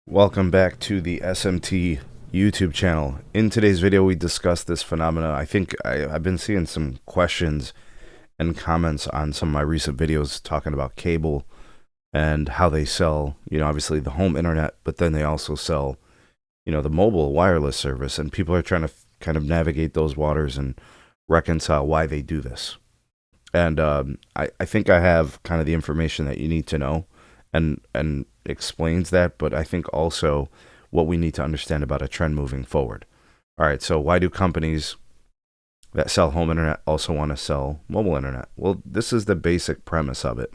Welcome back to the SMT YouTube channel. In today's video, we discuss this phenomena. I think I've been seeing some questions and comments on some of my recent videos talking about cable and how they sell, obviously the home internet, but then they also sell, the mobile wireless service. And people are trying to kind of navigate those waters and reconcile why they do this. And I think I have kind of the information that you need to know and explains that, but I think also what we need to understand about a trend moving forward. All right, so why do companies that sell home internet also want to sell mobile internet? Well, this is the basic premise of it.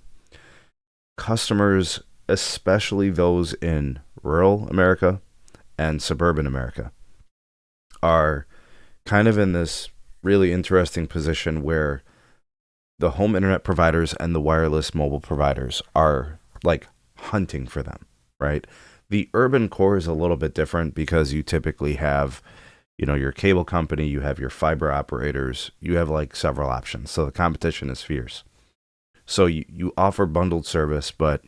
Customers, especially those in rural America and suburban America, are kind of in this really interesting position where the home internet providers and the wireless mobile providers are like hunting for them, right? The urban core is a little bit different because you typically have, your cable company, you have your fiber operators, you have like several options. So the competition is fierce. So you offer bundled service, but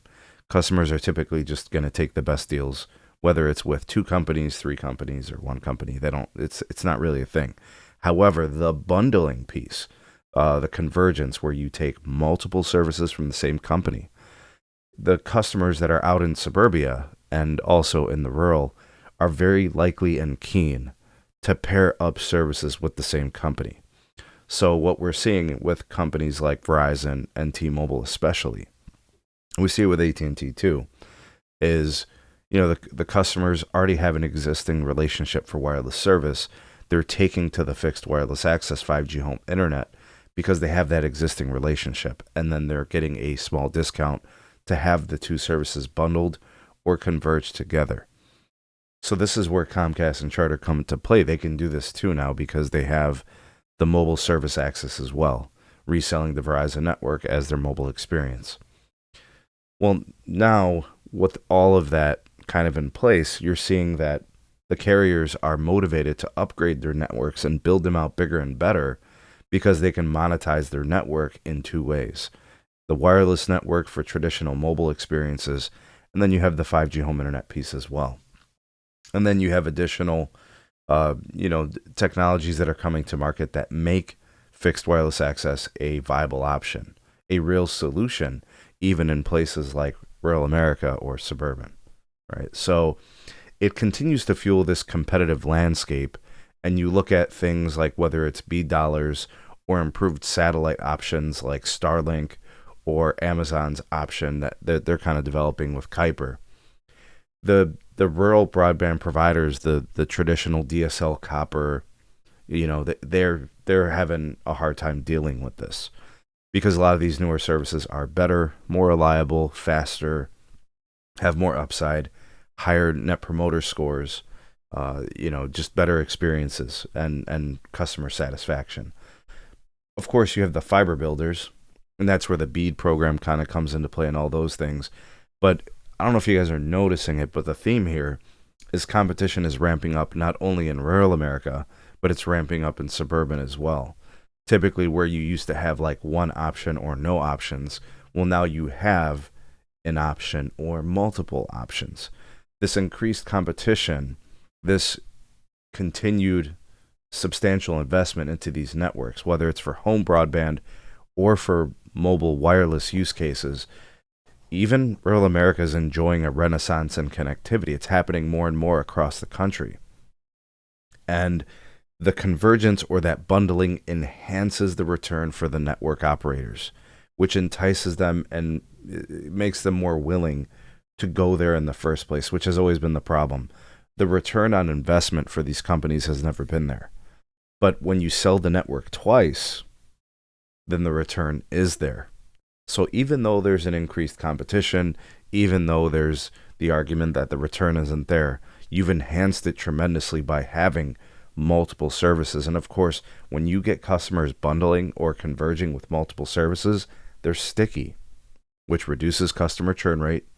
customers are typically just going to take the best deals, whether it's with two companies, three companies, or one company. It's not really a thing. However, the bundling piece, the convergence where you take multiple services from the same company, the customers that are out in suburbia and also in the rural are very likely and keen to pair up services with the same company. So what we're seeing with companies like Verizon and T-Mobile especially, we see it with AT&T too, is the customers already have an existing relationship for wireless service. They're taking to the fixed wireless access 5G home internet because they have that existing relationship, and then they're getting a small discount to have the two services bundled or converged together. So this is where Comcast and Charter come into play. They can do this too now because they have the mobile service access as well, reselling the Verizon network as their mobile experience. Well, now with all of that kind of in place, you're seeing that the carriers are motivated to upgrade their networks and build them out bigger and better because they can monetize their network in two ways. The wireless network for traditional mobile experiences, and then you have the 5G home internet piece as well. And then you have additional, technologies that are coming to market that make fixed wireless access a viable option, a real solution, even in places like rural America or suburban, right? So it continues to fuel this competitive landscape, and you look at things like whether it's BEAD dollars or improved satellite options like Starlink, or Amazon's option that they're kind of developing with Kuiper. The rural broadband providers, the traditional DSL copper, they're having a hard time dealing with this because a lot of these newer services are better, more reliable, faster, have more upside, higher net promoter scores, just better experiences and customer satisfaction. Of course, you have the fiber builders, and that's where the BEAD program kind of comes into play and all those things. But I don't know if you guys are noticing it, but the theme here is competition is ramping up not only in rural America, but it's ramping up in suburban as well. Typically where you used to have like one option or no options, well, now you have an option or multiple options. This increased competition, this continued substantial investment into these networks, whether it's for home broadband or for mobile wireless use cases, even rural America is enjoying a renaissance in connectivity. It's happening more and more across the country. And the convergence or that bundling enhances the return for the network operators, which entices them and makes them more willing to go there in the first place, which has always been the problem. The return on investment for these companies has never been there. But when you sell the network twice, then the return is there. So even though there's an increased competition, even though there's the argument that the return isn't there, you've enhanced it tremendously by having multiple services. And of course, when you get customers bundling or converging with multiple services, they're sticky, which reduces customer churn rate,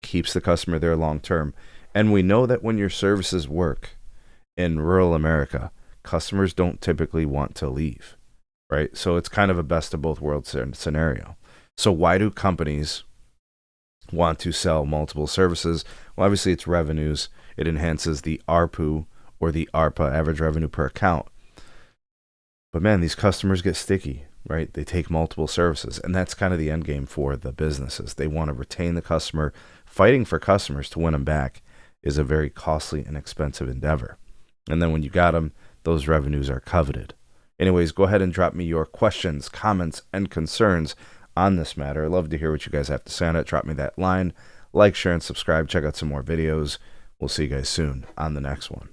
keeps the customer there long term. And we know that when your services work in rural America, customers don't typically want to leave. Right? So it's kind of a best of both worlds scenario. So why do companies want to sell multiple services. Well, obviously it's revenues. It enhances the ARPU, or the ARPA, average revenue per account. But man, these customers get sticky, right? They take multiple services, and that's kind of the end game for the businesses. They want to retain the customer. Fighting for customers to win them back is a very costly and expensive endeavor. And then when you got them, those revenues are coveted. Anyways, go ahead and drop me your questions, comments, and concerns on this matter. I'd love to hear what you guys have to say on it. Drop me that line. Like, share, and subscribe. Check out some more videos. We'll see you guys soon on the next one.